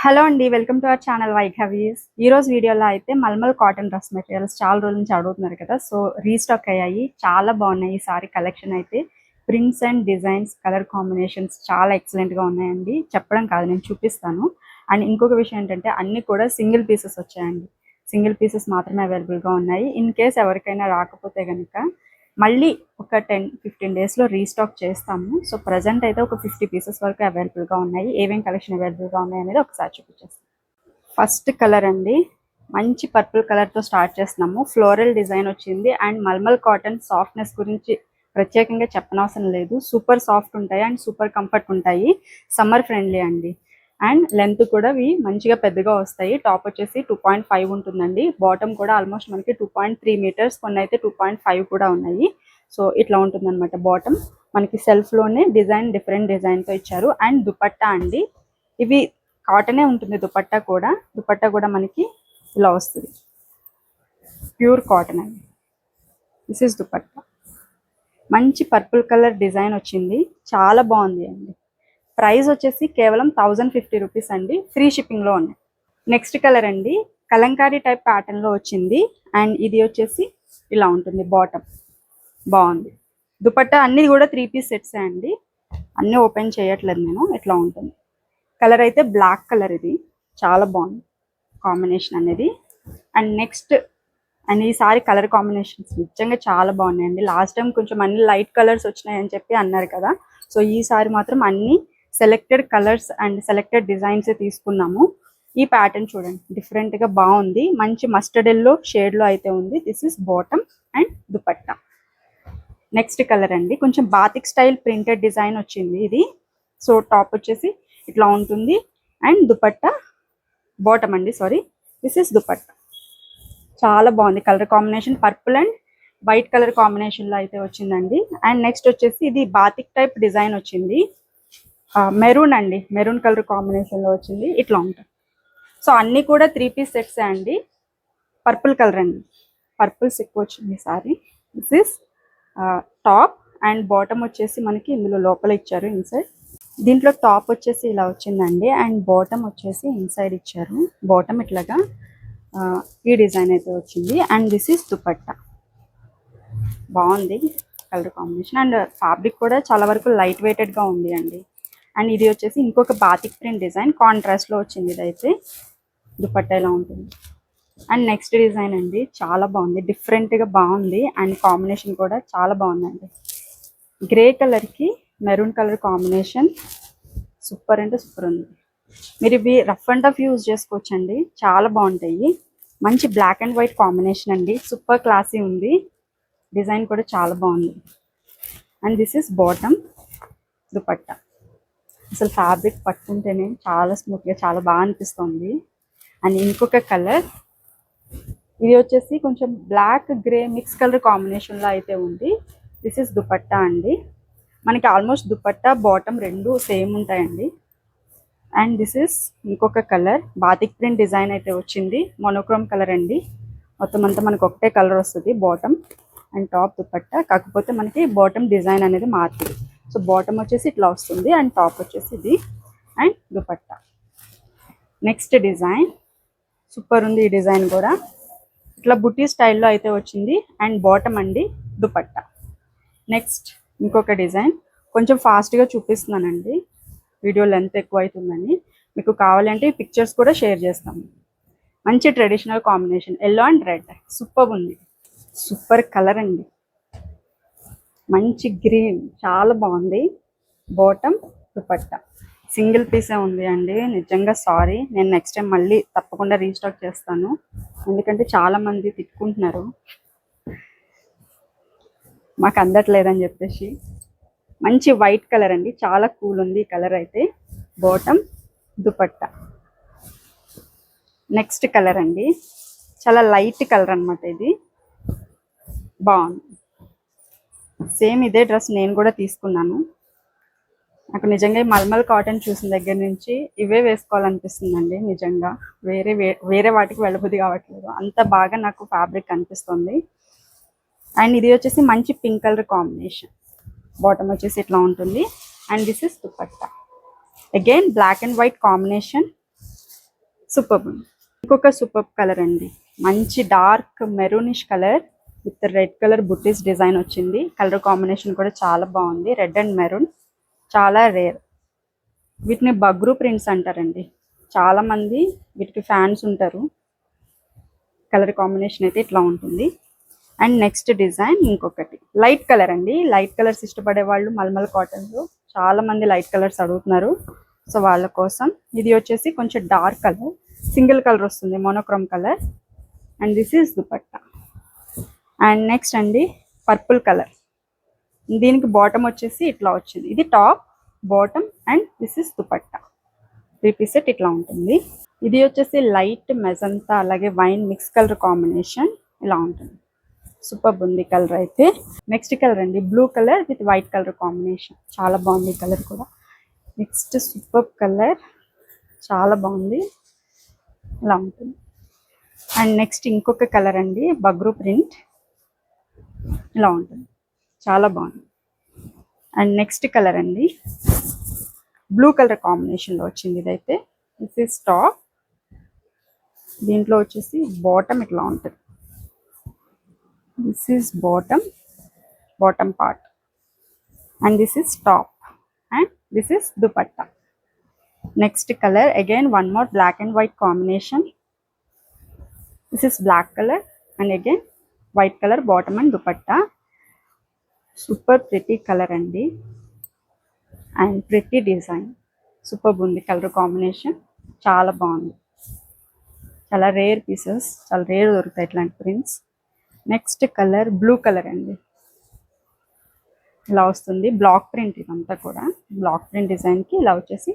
Hello అండి, welcome to our channel వైఘవీస్. ఈ రోజు వీడియోలో అయితే మల్మల్ కాటన్ డ్రెస్ మెటీరియల్స్ చాలా రోజుల నుంచి అడుగుతున్నారు కదా, సో రీస్టాక్ అయ్యాయి. చాలా బాగున్నాయి. ఈ సారీ కలెక్షన్ అయితే prints and designs, colour combinations చాలా ఎక్సలెంట్గా ఉన్నాయండి. చెప్పడం కాదు, నేను చూపిస్తాను. అండ్ ఇంకొక విషయం ఏంటంటే అన్నీ కూడా సింగిల్ పీసెస్ వచ్చాయండి. సింగిల్ పీసెస్ మాత్రమే అవైలబుల్గా ఉన్నాయి. ఇన్ కేస్ ఎవరికైనా రాకపోతే కనుక మళ్ళీ ఒక 10-15 డేస్లో రీస్టాక్ చేస్తాము. సో ప్రజెంట్ అయితే ఒక 50 పీసెస్ వరకు అవైలబుల్గా ఉన్నాయి. ఏమేం కలెక్షన్ అవైలబుల్గా ఉన్నాయి అనేది ఒకసారి చూపించేస్తాం. ఫస్ట్ కలర్ అండి, మంచి పర్పుల్ కలర్తో స్టార్ట్ చేస్తున్నాము. ఫ్లోరల్ డిజైన్ వచ్చింది. అండ్ మల్మల్ కాటన్ సాఫ్ట్నెస్ గురించి ప్రత్యేకంగా చెప్పనవసరం లేదు. సూపర్ సాఫ్ట్ ఉంటాయి అండ్ సూపర్ కంఫర్ట్ ఉంటాయి. సమ్మర్ ఫ్రెండ్లీ అండి. అండ్ లెంత్ కూడా ఇవి మంచిగా పెద్దగా వస్తాయి. టాప్ వచ్చేసి 2.5 ఉంటుందండి. బాటమ్ కూడా ఆల్మోస్ట్ మనకి 2.3 మీటర్స్, కొన్ని అయితే 2.5 కూడా ఉన్నాయి. సో ఇట్లా ఉంటుందన్నమాట. బాటమ్ మనకి సెల్ఫ్లోనే డిజైన్, డిఫరెంట్ డిజైన్తో ఇచ్చారు. అండ్ దుపట్టా అండి, ఇవి కాటనే ఉంటుంది. దుపట్టా కూడా మనకి ఇలా వస్తుంది. ప్యూర్ కాటన్ అండి. This is dupatta. మంచి పర్పుల్ కలర్ డిజైన్ వచ్చింది. చాలా బాగుంది అండి. ప్రైస్ వచ్చేసి కేవలం 1050 రూపీస్ అండి. ఫ్రీ షిప్పింగ్లో ఉన్నాయి. నెక్స్ట్ కలర్ అండి, కలంకారీ టైప్ ప్యాటర్న్లో వచ్చింది. అండ్ ఇది వచ్చేసి ఇలా ఉంటుంది. బాటమ్ బాగుంది. దుపట్టా అన్నీ కూడా 3 పీస్ సెట్సే అండి. అన్నీ ఓపెన్ చేయట్లేదు నేను. ఇట్లా ఉంటుంది. కలర్ అయితే బ్లాక్ కలర్. ఇది చాలా బాగుంది కాంబినేషన్ అనేది. అండ్ నెక్స్ట్, అండ్ ఈసారి కలర్ కాంబినేషన్స్ నిజంగా చాలా బాగున్నాయండి. లాస్ట్ టైం కొంచెం అన్ని లైట్ కలర్స్ వచ్చినాయని చెప్పి అన్నారు కదా, సో ఈసారి మాత్రం అన్ని selected colours and selected designs తీసుకున్నాము. ఈ ప్యాటర్న్ చూడండి, డిఫరెంట్గా బాగుంది. మంచి మస్టర్డ్ ఎల్లో షేడ్లో అయితే ఉంది. This is bottom and dupatta. Next colour అండి, కొంచెం బాతిక్ స్టైల్ ప్రింటెడ్ డిజైన్ వచ్చింది ఇది. సో టాప్ వచ్చేసి ఇట్లా ఉంటుంది. అండ్ దుపట్టా, బాటమ్ అండి, సారీ, దిస్ ఇస్ దుపట్టా. చాలా బాగుంది. Colour combination purple and white colour కాంబినేషన్లో అయితే వచ్చిందండి. అండ్ నెక్స్ట్ వచ్చేసి ఇది బాతిక్ టైప్ డిజైన్ వచ్చింది. మెరూన్ అండి, మెరూన్ కలర్ కాంబినేషన్లో వచ్చింది. ఇట్లా ఉంటుంది. సో అన్నీ కూడా 3 పీస్ సెట్సే అండి. పర్పుల్ కలర్ అండి, పర్పుల్స్ ఎక్కువ వచ్చింది ఈసారి. This is top and bottom వచ్చేసి మనకి ఇందులో లోపల ఇచ్చారు ఇన్సైడ్. దీంట్లో టాప్ వచ్చేసి ఇలా వచ్చిందండి. అండ్ బాటమ్ వచ్చేసి ఇన్సైడ్ ఇచ్చారు. బాటమ్ ఇట్లాగా ఈ డిజైన్ అయితే వచ్చింది. And this is dupatta. బాగుంది కలర్ కాంబినేషన్. అండ్ ఫ్యాబ్రిక్ కూడా చాలా వరకు లైట్ వెయిటెడ్గా ఉంది అండి. అండ్ ఇది వచ్చేసి ఇంకొక బాతిక్ ప్రింట్ డిజైన్, కాంట్రాస్ట్లో వచ్చింది. ఇదైతే దుపట్టా ఇలా ఉంటుంది. అండ్ నెక్స్ట్ డిజైన్ అండి, చాలా బాగుంది, డిఫరెంట్గా బాగుంది. అండ్ కాంబినేషన్ కూడా చాలా బాగుందండి. గ్రే కలర్కి మెరూన్ కలర్ కాంబినేషన్ సూపర్ అంటే సూపర్ ఉంది. మీరు ఇవి రఫ్ అండ్ టఫ్ యూజ్ చేసుకోవచ్చండి, చాలా బాగుంటాయి. మంచి బ్లాక్ అండ్ వైట్ కాంబినేషన్ అండి, సూపర్ క్లాసీ ఉంది. డిజైన్ కూడా చాలా బాగుంది. And this is bottom, dupatta. అసలు ఫ్యాబ్రిక్ పట్టుకుంటేనే చాలా స్మూత్గా, చాలా బాగా అనిపిస్తుంది. అండ్ ఇంకొక కలర్, ఇది వచ్చేసి కొంచెం బ్లాక్ గ్రే మిక్స్ కలర్ కాంబినేషన్లో అయితే ఉంది. దిస్ ఇస్ దుపట్టా అండి. మనకి ఆల్మోస్ట్ దుపట్టా బాటమ్ రెండు సేమ్ ఉంటాయండి. అండ్ దిస్ ఇస్ ఇంకొక కలర్, బాతిక్ ప్రింట్ డిజైన్ అయితే వచ్చింది. మోనోక్రోమ్ కలర్ అండి. మొత్తం అంతా మనకు ఒకటే కలర్ వస్తుంది బాటమ్ అండ్ టాప్ దుపట్టా. కాకపోతే మనకి బాటమ్ డిజైన్ అనేది మారుతుంది. సో బాటమ్ వచ్చేసి ఇట్లా వస్తుంది అండ్ టాప్ వచ్చేసి ఇది and dupatta. Next design super ఉంది. ఈ డిజైన్ కూడా ఇట్లా బుటీ స్టైల్లో అయితే వచ్చింది. అండ్ బాటమ్ అండి, దుపట్టా. నెక్స్ట్ ఇంకొక డిజైన్, కొంచెం ఫాస్ట్గా చూపిస్తున్నానండి, వీడియో లెంత్ ఎక్కువ అవుతుందని. మీకు కావాలంటే ఈ పిక్చర్స్ కూడా షేర్ చేస్తాము. మంచి traditional combination, yellow and red, super ఉంది. సూపర్ కలర్ అండి, మంచి గ్రీన్, చాలా బాగుంది. బాటమ్, దుపట్టా. సింగిల్ పీసే ఉంది అండి. నిజంగా సారీ, నేను నెక్స్ట్ టైం మళ్ళీ తప్పకుండా రీస్టాక్ చేస్తాను. ఎందుకంటే చాలామంది తిట్టుకుంటున్నారు మాకు అందట్లేదని చెప్పేసి. మంచి వైట్ కలర్ అండి, చాలా కూల్ ఉంది ఈ కలర్ అయితే. బాటమ్, దుపట్టా. నెక్స్ట్ కలర్ అండి, చాలా లైట్ కలర్ అనమాట ఇది. బాగుంది. సేమ్ ఇదే డ్రెస్ నేను కూడా తీసుకున్నాను. నాకు నిజంగా ఈ మల్మల్ కాటన్ చూసిన దగ్గర నుంచి ఇవే వేసుకోవాలనిపిస్తుందండి. నిజంగా వేరే వాటికి వెళ్ళబుద్ధి కావట్లేదు, అంత బాగా నాకు ఫ్యాబ్రిక్ అనిపిస్తుంది. అండ్ ఇది వచ్చేసి మంచి పింక్ కలర్ కాంబినేషన్. బాటమ్ వచ్చేసి ఇట్లా ఉంటుంది. And this is dupatta. Again black and white combination. Super. ఇంకొక సూపర్ కలర్ అండి, మంచి dark maroonish colour with red colour బుట్టీస్ డిజైన్ వచ్చింది. కలర్ కాంబినేషన్ కూడా చాలా బాగుంది, రెడ్ అండ్ మెరూన్. చాలా రేర్. వీటిని బగ్రూ ప్రింట్స్ అంటారండి. చాలా మంది వీటికి ఫ్యాన్స్ ఉంటారు. కలర్ కాంబినేషన్ అయితే ఇట్లా ఉంటుంది. అండ్ నెక్స్ట్ డిజైన్ ఇంకొకటి లైట్ కలర్ అండి. లైట్ కలర్స్ ఇష్టపడే వాళ్ళు మల్మల్ కాటన్లో చాలా మంది లైట్ కలర్స్ అడుగుతున్నారు. సో వాళ్ళ కోసం ఇది వచ్చేసి కొంచెం డార్క్ కలర్, సింగిల్ కలర్ వస్తుంది, monochrome colour. And this is dupatta. And next అండి పర్పుల్ కలర్. దీనికి బాటమ్ వచ్చేసి ఇట్లా వచ్చింది. ఇది top, bottom and this is dupatta. 3 piece set ఇట్లా ఉంటుంది. ఇది వచ్చేసి లైట్ మెజంతా అలాగే వైన్ మిక్స్ కలర్ కాంబినేషన్ ఇలా ఉంటుంది. సూపర్ ఉంది కలర్ అయితే. నెక్స్ట్ కలర్ అండి blue colour with white colour combination. చాలా బాగుంది కలర్ కూడా. నెక్స్ట్ సూపర్ కలర్, చాలా బాగుంది, ఇలా ఉంటుంది. అండ్ నెక్స్ట్ ఇంకొక కలర్ అండి బగ్రూ ప్రింట్, ఇలా ఉంటుంది, చాలా బాగుంది. అండ్ నెక్స్ట్ కలర్ అండి బ్లూ కలర్ కాంబినేషన్లో వచ్చింది. ఇదైతే దిస్ ఈస్ టాప్, దీంట్లో వచ్చేసి బాటమ్ ఇట్లా ఉంటుంది. This is bottom part and this is top and this is dupatta. Next colour again one more black and white combination. This is black colour and again white colour bottom and dupatta. Super pretty colour అండి and pretty design. Super ఉంది colour combination, చాలా బాగుంది. చాలా rare pieces, చాలా rare దొరుకుతాయి ఇట్లాంటి prints. Next colour blue colour అండి, ఇలా వస్తుంది. బ్లాక్ ప్రింట్ ఇదంతా కూడా బ్లాక్ ప్రింట్ డిజైన్కి ఇలా వచ్చేసి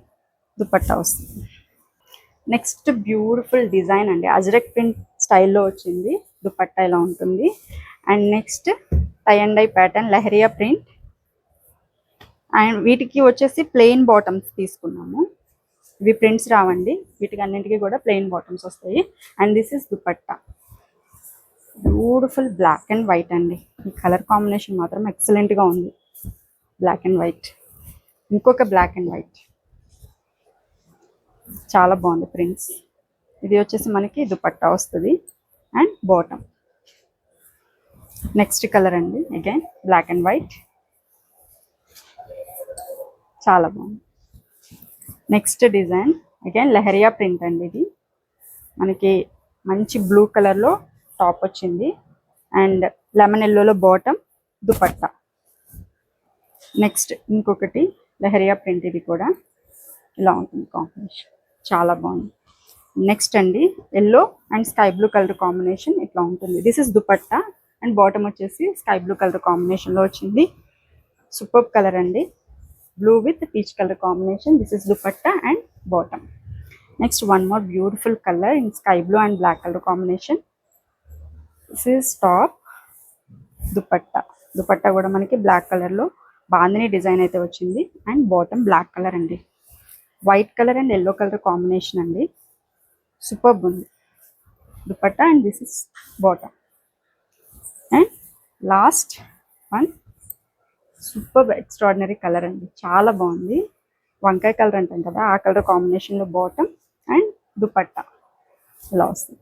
దుపట్టా వస్తుంది. నెక్స్ట్ బ్యూటిఫుల్ డిజైన్ అండి, అజ్రక్ ప్రింట్ స్టైల్లో వచ్చింది. దుపట్టా ఇలా ఉంటుంది. And next tie and dye pattern leheriya print. And వీటికి వచ్చేసి ప్లెయిన్ బాటమ్స్ తీసుకున్నాము. ఇవి ప్రింట్స్ రావండి, వీటికి అన్నింటికి కూడా ప్లెయిన్ బాటమ్స్ వస్తాయి. And this is dupatta. Beautiful black and white అండి. ఈ కలర్ కాంబినేషన్ మాత్రం ఎక్సలెంట్గా ఉంది, బ్లాక్ అండ్ వైట్. ఇంకొక బ్లాక్ అండ్ వైట్, చాలా బాగుంది ప్రింట్స్. ఇది వచ్చేసి మనకి దుపట్టా వస్తుంది అండ్ బాటమ్. నెక్స్ట్ కలర్ అండి అగైన్ బ్లాక్ అండ్ వైట్, చాలా బాగుంది. Next design again leheriya print అండి. ఇది మనకి మంచి బ్లూ కలర్లో టాప్ వచ్చింది అండ్ లెమన్ ఎల్లోలో బాటమ్, దుపట్టా. నెక్స్ట్ ఇంకొకటి లెహరియా ప్రింట్, ఇది కూడా ఇలా ఉంటుంది కాంబినేషన్, చాలా బాగుంది. నెక్స్ట్ అండి yellow and sky blue colour combination ఇట్లా ఉంటుంది. This is dupatta and bottom వచ్చేసి స్కై బ్లూ కలర్ కాంబినేషన్లో వచ్చింది. సూపర్ కలర్ అండి, blue with peach colour combination. This is dupatta and bottom. Next one more beautiful colour in sky blue and black colour combination. This is top, dupatta. Dupatta కూడా మనకి black కలర్లో bandhani design అయితే వచ్చింది and bottom black colour అండి. White colour and yellow colour combination అండి, super ఉంది dupatta. And this is bottom. And last one super extraordinary colour అండి, చాలా బాగుంది. వంకాయ కలర్ అంటాం కదా, ఆ కలర్ కాంబినేషన్లో బాటమ్ అండ్ దుపట్టా ఇలా వస్తుంది.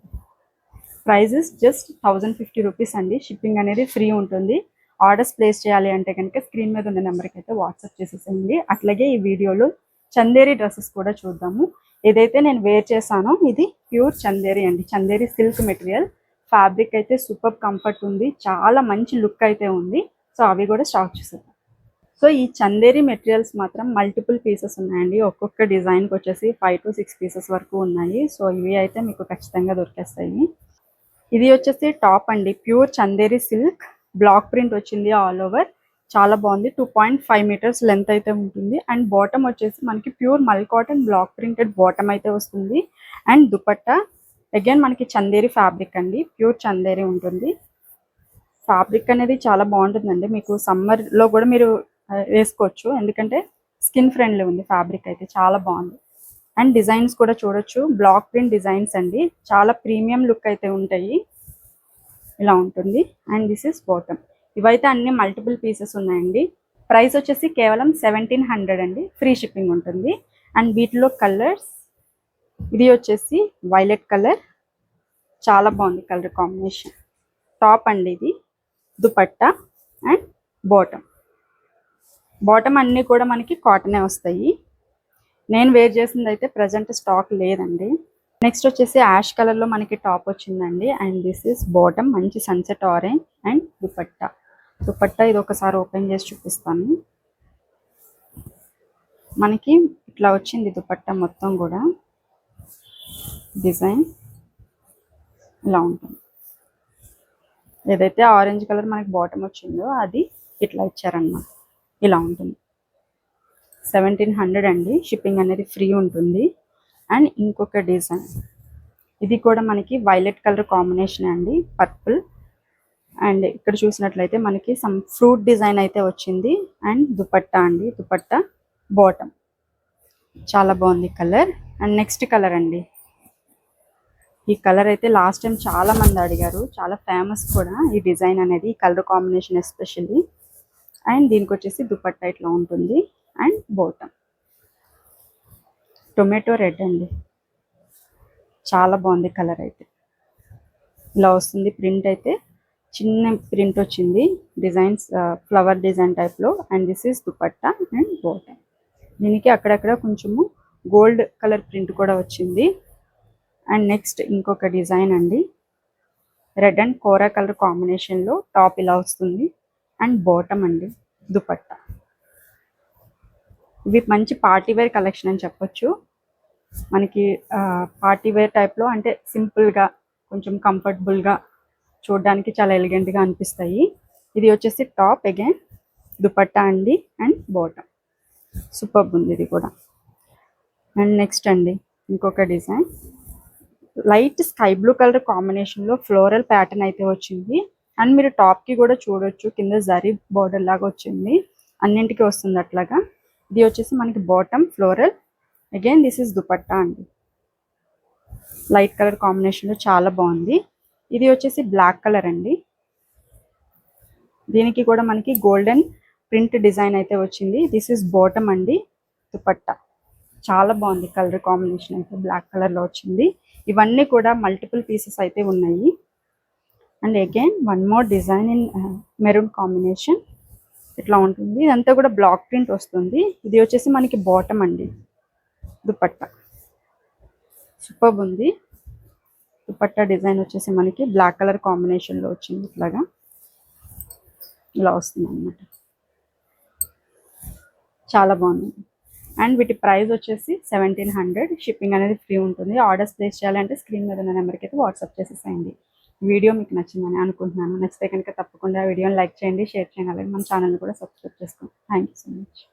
ప్రైజెస్ జస్ట్ 1050 రూపీస్ అండి. షిప్పింగ్ అనేది ఫ్రీ ఉంటుంది. ఆర్డర్స్ ప్లేస్ చేయాలి అంటే కనుక స్క్రీన్ మీద ఉన్న నెంబర్కి అయితే వాట్సాప్ చేసేసేయండి. అట్లాగే ఈ వీడియోలో చందేరి డ్రెస్సెస్ కూడా చూద్దాము. ఏదైతే నేను వేర్ చేశానో ఇది ప్యూర్ చందేరి అండి, చందేరి సిల్క్ మెటీరియల్. ఫ్యాబ్రిక్ అయితే సూపర్ కంఫర్ట్ ఉంది, చాలా మంచి లుక్ అయితే ఉంది. సో అవి కూడా స్టాక్ చేసేద్దాం. సో ఈ చందేరి మెటీరియల్స్ మాత్రం మల్టిపుల్ పీసెస్ ఉన్నాయండి. ఒక్కొక్క డిజైన్కి వచ్చేసి 5 to 6 పీసెస్ వరకు ఉన్నాయి. సో ఇవి అయితే మీకు ఖచ్చితంగా దొరికేస్తాయి. ఇది వచ్చేసి టాప్ అండి, pure Chanderi silk, black print వచ్చింది ఆల్ ఓవర్, చాలా బాగుంది. 2.5 మీటర్స్ లెంత్ అయితే ఉంటుంది. అండ్ బాటమ్ వచ్చేసి మనకి ప్యూర్ మల్ కాటన్ బ్లాక్ ప్రింటెడ్ బాటమ్ అయితే వస్తుంది. అండ్ దుపట్టా అగైన్ మనకి చందేరి ఫ్యాబ్రిక్ అండి, ప్యూర్ చందేరి ఉంటుంది. ఫ్యాబ్రిక్ అనేది చాలా బాగుంటుందండి, మీకు సమ్మర్లో కూడా మీరు వేసుకోవచ్చు, ఎందుకంటే స్కిన్ ఫ్రెండ్లీ ఉంది ఫ్యాబ్రిక్ అయితే, చాలా బాగుంది. అండ్ డిజైన్స్ కూడా చూడొచ్చు, బ్లాక్ ప్రింట్ డిజైన్స్ అండి, చాలా ప్రీమియం లుక్ అయితే ఉంటాయి, ఇలా ఉంటుంది. And this is bottom. ఇవైతే అన్ని మల్టిపుల్ పీసెస్ ఉన్నాయండి. ప్రైస్ వచ్చేసి కేవలం 1700 అండి, ఫ్రీ షిప్పింగ్ ఉంటుంది. అండ్ వీటిలో కలర్స్ ఇది వచ్చేసి వైలెట్ కలర్, చాలా బాగుంది కలర్ కాంబినేషన్. టాప్ అండి ఇది, దుపట్టా అండ్ బాటమ్. బాటమ్ అన్నీ కూడా మనకి కాటనే వస్తాయి. నేను వేర్ చేసింది అయితే ప్రజెంట్ స్టాక్ లేదండి. నెక్స్ట్ వచ్చేసి యాష్ కలర్లో మనకి టాప్ వచ్చిందండి. అండ్ దిస్ ఇస్ బాటమ్, మంచి sunset orange and dupatta. Dupatta ఇది ఒకసారి ఓపెన్ చేసి చూపిస్తాను. మనకి ఇట్లా వచ్చింది దుపట్టా మొత్తం కూడా, డిజైన్ ఇలా ఉంటుంది. ఏదైతే ఆరెంజ్ కలర్ మనకి బాటమ్ వచ్చిందో అది ఇట్లా ఇచ్చారన్నమాట. ఇలా ఉంటుంది. 1700 అండి. షిప్పింగ్ అనేది ఫ్రీ ఉంటుంది. అండ్ ఇంకొక డిజైన్, ఇది కూడా మనకి వైలెట్ కలర్ కాంబినేషన్ అండి, పర్పుల్. అండ్ ఇక్కడ చూసినట్లయితే మనకి సమ్ ఫ్రూట్ డిజైన్ అయితే వచ్చింది. అండ్ దుపట్టా అండి, దుపట్టా బాటమ్, చాలా బాగుంది కలర్. అండ్ నెక్స్ట్ కలర్ అండి, ఈ కలర్ అయితే లాస్ట్ టైం చాలా మంది అడిగారు, చాలా ఫేమస్ కూడా ఈ డిజైన్ అనేది, ఈ కలర్ కాంబినేషన్ ఎస్పెషల్లీ. అండ్ దీనికి వచ్చేసి దుపట్టా ఇట్లా ఉంటుంది అండ్ బాటమ్ టొమాటో రెడ్ అండి, చాలా బాగుంది కలర్ అయితే. ఇలా వస్తుంది ప్రింట్ అయితే, చిన్న ప్రింట్ వచ్చింది, డిజైన్స్ ఫ్లవర్ డిజైన్ టైప్లో. And this is dupatta and bottom. దీనికి అక్కడక్కడ కొంచెము గోల్డ్ కలర్ ప్రింట్ కూడా వచ్చింది. అండ్ నెక్స్ట్ ఇంకొక డిజైన్ అండి, రెడ్ అండ్ కోరా కలర్ కాంబినేషన్లో టాప్ ఇలా వస్తుంది అండ్ బాటమ్ అండి, దుపట్టా. ఇవి మంచి పార్టీ వేర్ కలెక్షన్ అని చెప్పొచ్చు. మనకి పార్టీ వేర్ టైప్లో, అంటే సింపుల్గా కొంచెం కంఫర్టబుల్గా చూడడానికి చాలా ఎలిగెంట్గా అనిపిస్తాయి. ఇది వచ్చేసి టాప్, అగైన్ దుపట్టా అండి అండ్ బాటమ్. సూపర్ ఉంది ఇది కూడా. అండ్ నెక్స్ట్ అండి ఇంకొక design, light sky blue colour కాంబినేషన్లో ఫ్లోరల్ ప్యాటర్న్ అయితే వచ్చింది. అండ్ మీరు టాప్కి కూడా చూడొచ్చు, కింద జరీ బోర్డర్ లాగా వచ్చింది, అన్నింటికి వస్తుంది అట్లాగా. ఇది వచ్చేసి మనకి bottom floral, again this is dupatta అండి, లైట్ కలర్ కాంబినేషన్లో చాలా బాగుంది. ఇది వచ్చేసి బ్లాక్ కలర్ అండి, దీనికి కూడా మనకి గోల్డెన్ ప్రింట్ డిజైన్ అయితే వచ్చింది. దిస్ ఇస్ బాటమ్ అండి, దుపట్టా, చాలా బాగుంది కలర్ కాంబినేషన్ అయితే, బ్లాక్ కలర్లో వచ్చింది. ఇవన్నీ కూడా మల్టిపుల్ పీసెస్ అయితే ఉన్నాయి. And again one more design in maroon combination, ఇట్లా ఉంటుంది. ఇదంతా కూడా బ్లాక్ ప్రింట్ వస్తుంది. ఇది వచ్చేసి మనకి బాటమ్ అండి, దుపట్టా సూపర్ ఉంది. దుపట్టా డిజైన్ వచ్చేసి మనకి బ్లాక్ కలర్ కాంబినేషన్లో వచ్చింది, ఇట్లాగా ఇలా వస్తుంది అన్నమాట, చాలా బాగుంది. అండ్ వీటి ప్రైస్ వచ్చేసి 1700. షిప్పింగ్ అనేది ఫ్రీ ఉంటుంది. ఆర్డర్స్ ప్లేస్ చేయాలంటే స్క్రీన్ మీద ఉన్న నెంబర్కి అయితే వాట్సాప్ చేసేసేయండి. వీడియో మీకు నచ్చిందని అనుకుంటున్నాను. నచ్చితే కనుక తప్పకుండా వీడియోని లైక్ చేయండి, షేర్ చేయండి, అలాగే మన ఛానల్ని కూడా సబ్స్క్రైబ్ చేసుకోండి. Thank you so much.